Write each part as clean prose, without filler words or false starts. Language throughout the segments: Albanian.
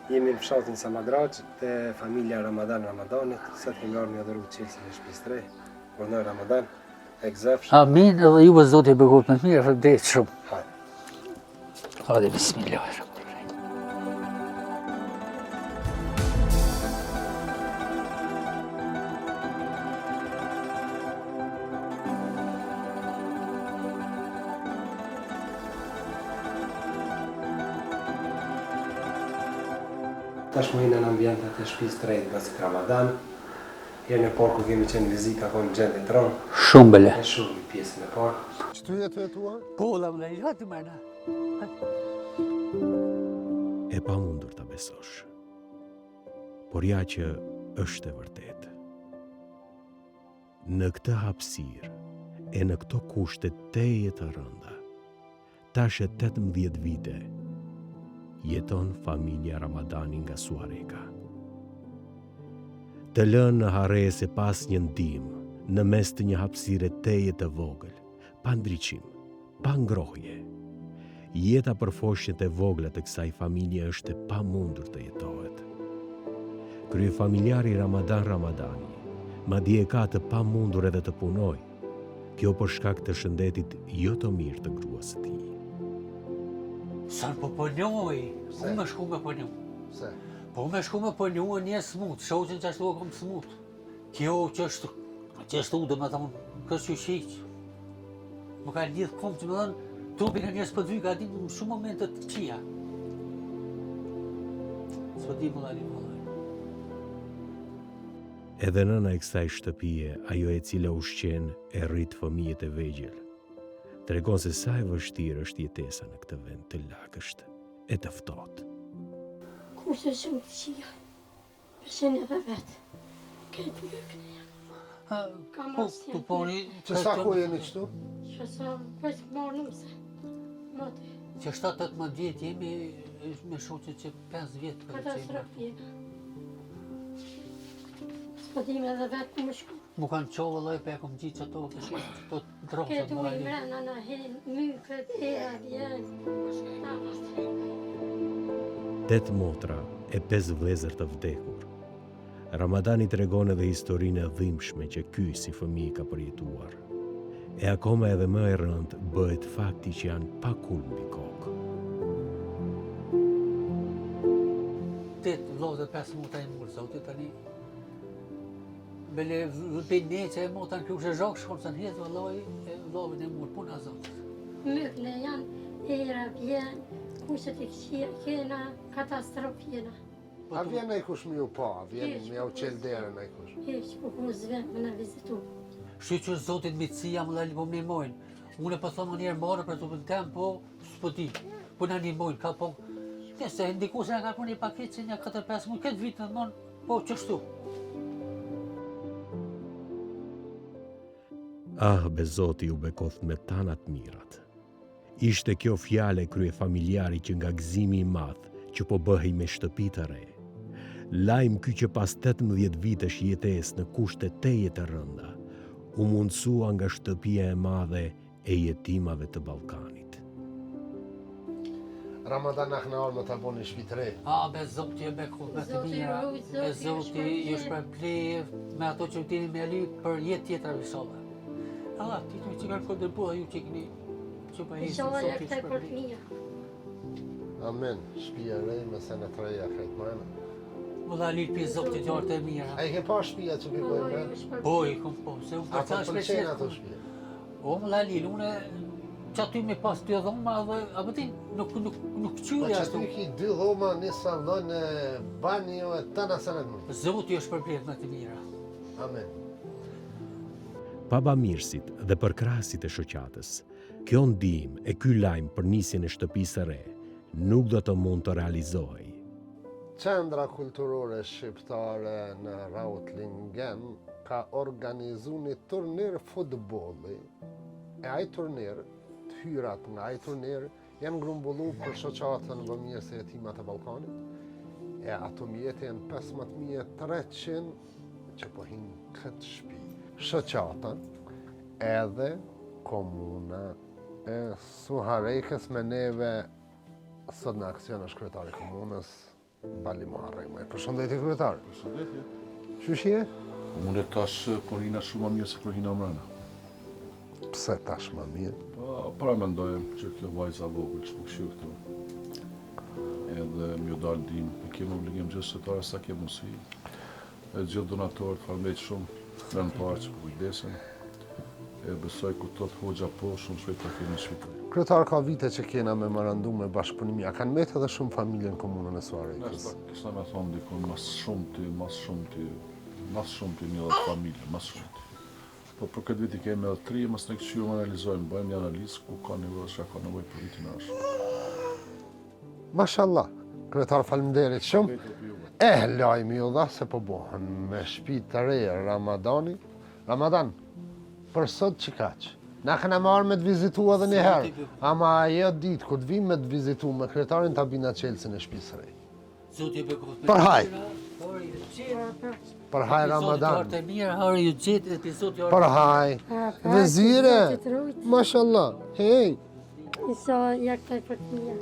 Jemi në fshatin Samadraq te familja Ramadanit, sot kemi ardhur në dhuru qelsin e shtëpisë 3, punoj Ramadan, e gëzofsh. Amin, edhe ju Zoti bekohet me të mirë, shëndet shumë. Hajde. Hajde, bismillah. Tashmë jemi në ambientet e shtëpisë 3 pas Ramadan. Herën e parë kur kemi qenë vizita ka në gjendje të rëndë. Shumë bele. E shumë pjesën e parë. Çtu jetuar? Po, valla, hajde më na. E pamundur ta besosh. Por ja që është e vërtetë. Në këtë hapësirë e në këto kushte teje të rënda, tash e 18 vite, jeton familja Ramadani nga Suareka. Të lënë në harese pas një ndihmë, në mes të një hapësire teje të vogël, pa ndriçim, pa ngrohje. Jeta për foshnjët e vogla të kësaj familje është e pamundur të jetohet. Kryefamiljari Ramadan Ramadani, madje e ka të pamundur edhe të punoj, kjo për shkak të shëndetit jo të mirë të gruas së tij. Sa po punoj, unë më shku me punu. Pse? Po me shku me punu një smut, shoqën që ashtu e kom smut. Kjo që është u dhe me thonë, kështë që shiqë. Më ka lidhë kom që me thonë, trupin e njës për dhy, ka di në shumë momentet të qia. Së di më dhali. Edhe nëna e kësaj shtëpie, ajo e cila ushqen e rrit fëmijët e vegjël, tregon se sa e vështirë është jetesa në këtë vend të lagësht e të ftohtë. Kushtë shumë të qia, përshen edhe vetë, këtë mjëkë. Po, të poni... Që sa ku jeni qëtu? Që sa pëjtë marë nëmse, mati. Që 7-18 vjetë jemi me shoqët që 5 vjetë për që Katastrofina. S'pëdime edhe vetë ku më shku. Mu kanë qovë loj për e kom gjitë që to kështu, të drohë Këtë ujë mrena në henë, mykët, era, djenë. 8 motra e 5 vëllezër të vdekur. Ramadani tregon edhe historinë e dhimbshme që ky si fëmijë ka përjetuar. E akoma edhe më e rëndë bëhet fakti që janë pa kulm mbi kokë. 8 vëllezër 5 motra e murë, zoti tani. Bele vëpin ne që e motan kjo që zhokë shkonë të njëtë vëlloj e vëllovin e murë puna zotë. Mykën e janë, era, vjenë, kushët e këshia, kena, katastrofina. A vjen e kush mi u pa, a vjen me u qel derën e kush? Heq, ku ku zven me në vizitu. Shqy që zotit mitësia më dhe po më njëmojnë. Unë e po thonë më njerë marë për të pëllëtem, po s'po di. Po në njëmojnë, ka po... Nëse ndiku se nga ka kur një paket që një 4-5 mund, këtë vitë në mënë, po qështu. Ah, be Zoti u bekoth me tanat mirat. Ishte kjo fjale krye familjari që nga gëzimi i madh që po bëhej me shtëpi të re. Lajm ky që pas 18 vitesh jetesë në kushte teje të rënda, u mundsua nga shtëpia e madhe e jetimave të Ballkanit. Ramadan na këna orë më të boni shtëpi të re. A, be Zoti e bekoth me të mira, be Zoti ju shpërblej me ato që tini me li për jetë tjetër visove. Allah, ti të që kanë kodër bua ju që këni që pa hisë Inshallah, ja Zoti këtaj për të shpërblej. mija. Amen, shtëpia e re me se në të reja krejt mëna. Më dha lirë për Zoti të jartë e mira. A i ke pa shtëpia që bëjmë me? Po, i kom po, se unë A po përca pëlqen ato shtëpia? O, më dha lirë, une që aty me pas të dhoma dhe, a pëti, nuk Po qyri që ashtu. aty ki 2 dhoma, një sallon, banjo e të nasanet më. Zoti është shpërblet me të mira. Amen. Pa bamirësit dhe përkrahasit e shoqatës, kjo ndihmë e ky lajm për nisjen e shtëpisë së re nuk do të mund të realizohej. Qendra kulturore shqiptare në Rautlingen ka organizu një turnir futbolli. E ai turnir, të hyrat nga ai turnir, janë grumbullu për shoqatën vëmijës e jetimat e Ballkanit. E ato mjetë janë 15.300 që po hinë këtë shtëpi. Shoqatën edhe komuna e Suharekës me neve sot në aksion është kryetari komunës Balimare. Përshëndetje kryetar. Përshëndetje. Qysh je? Unë e tash Korina shumë më mirë se Korina mrena. Pse tash më mirë? Para mendojem që kjo vajza vogël që po këshiu këtu. Edhe m'ju dal dim, e kemë obligim gjithësitare sa ke mundësi. E gjithë donatorët farmejt shumë, në parë që po kujdesen. E besoj ku tot hoxha po shumë shpejt të kemi në Shqipëri. Kryetar, ka vite që kena memorandum me bashkëpunimi. A kanë mbetë edhe shumë familje në komunën e Suarrejtës? Kisa me thonë dikon mas shumë ty 10 familje, mas shumë ty. Po për këtë vit I kemi edhe 3, mas në këshirë më analizojmë, bëjmë një analizë ku ka nevojë, çka ka nevojë për vitin e ardhshëm. Mashallah, kryetar, faleminderit shumë. Lajmi ju dha se po bohen me shtëpi të reja Ramadani. Ramadan, për sot që kaq. Na kena marrë me të vizitu edhe një herë, ama ajo ditë kur të vim me të vizitu me kryetarin ta bina qelsin e shtëpisë së re. Zoti e bekot me Përhaj. mira, Përhaj Ramadan. Të mirë, harë ju gjithë, e zoti Përhaj. Vezire. Mashallah. Hey. Isa jak taj përtia.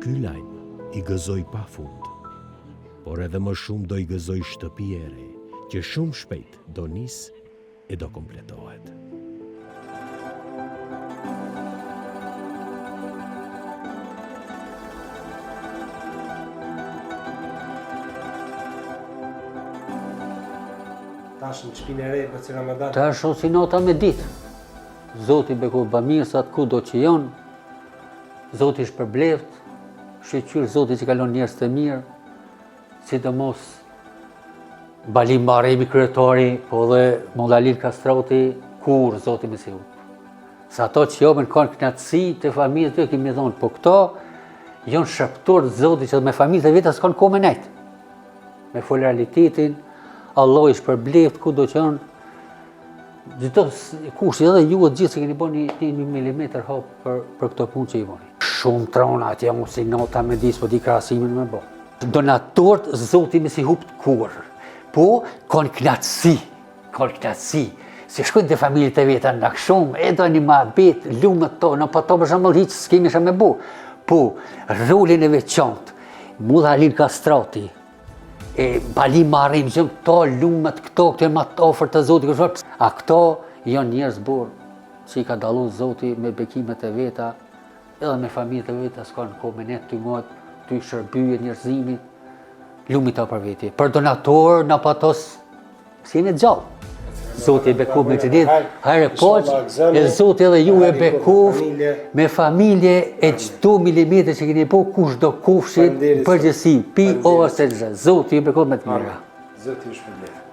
Ky lajm I gëzoi pafund, por edhe më shumë do I gëzoj shtëpi e re, që shumë shpejt do nis e do kompletohet. Tash në shtëpinë e re për që Ramadan. Ta është si nota me ditë. Zoti beku bamirësat ku do që janë, Zoti është përbleft, shqyqyrë Zoti që kalon njerëz të mirë, sidomos Balim Maremi kryetari, po dhe Mollalill Kastroti, kur Zoti me si hu. Sa ato që jopën kanë knatësi të familje të kemi thonë, po këto janë shërptur Zoti që me familje të veta s'kanë kohë me nejtë. Me realitetin, Allah ishtë përbleft, ku do që janë, gjithë kush, edhe ju e gjithë se keni bërë një milimetër hapë për këto punë që I bërë. Shumë trona atje unë si nota me disë, po di krasimin me bo. Donatorët Zoti me si hupë të kurë, po kanë knatësi, se shkojnë të familje të veta në shumë, edhe një ma betë, lumët to, në pa to për shumë hiqë s'kemi shumë me bu, po rolin e veçantë, Mollalill Kastrati, e Balim Maremi, që këto lumët, këto e ma të ofër të Zoti, a këto janë njerëz borë që I ka dalu Zoti me bekimet e veta, edhe me familjet e veta s'ka në kohë me ne të ngojt, të shërbyje njerëzimit, lumit ta për veti. Për donatorë, në patos, si jemi gjallë. Zoti e bekuf me të ditë, hajre poqë, e Zoti edhe ju e bekuf me familje e qëtu milimetre që keni po kush do kufshit përgjësi, pi ose gjë. Zoti e bekuf me të mira. Zoti ju shpërblet.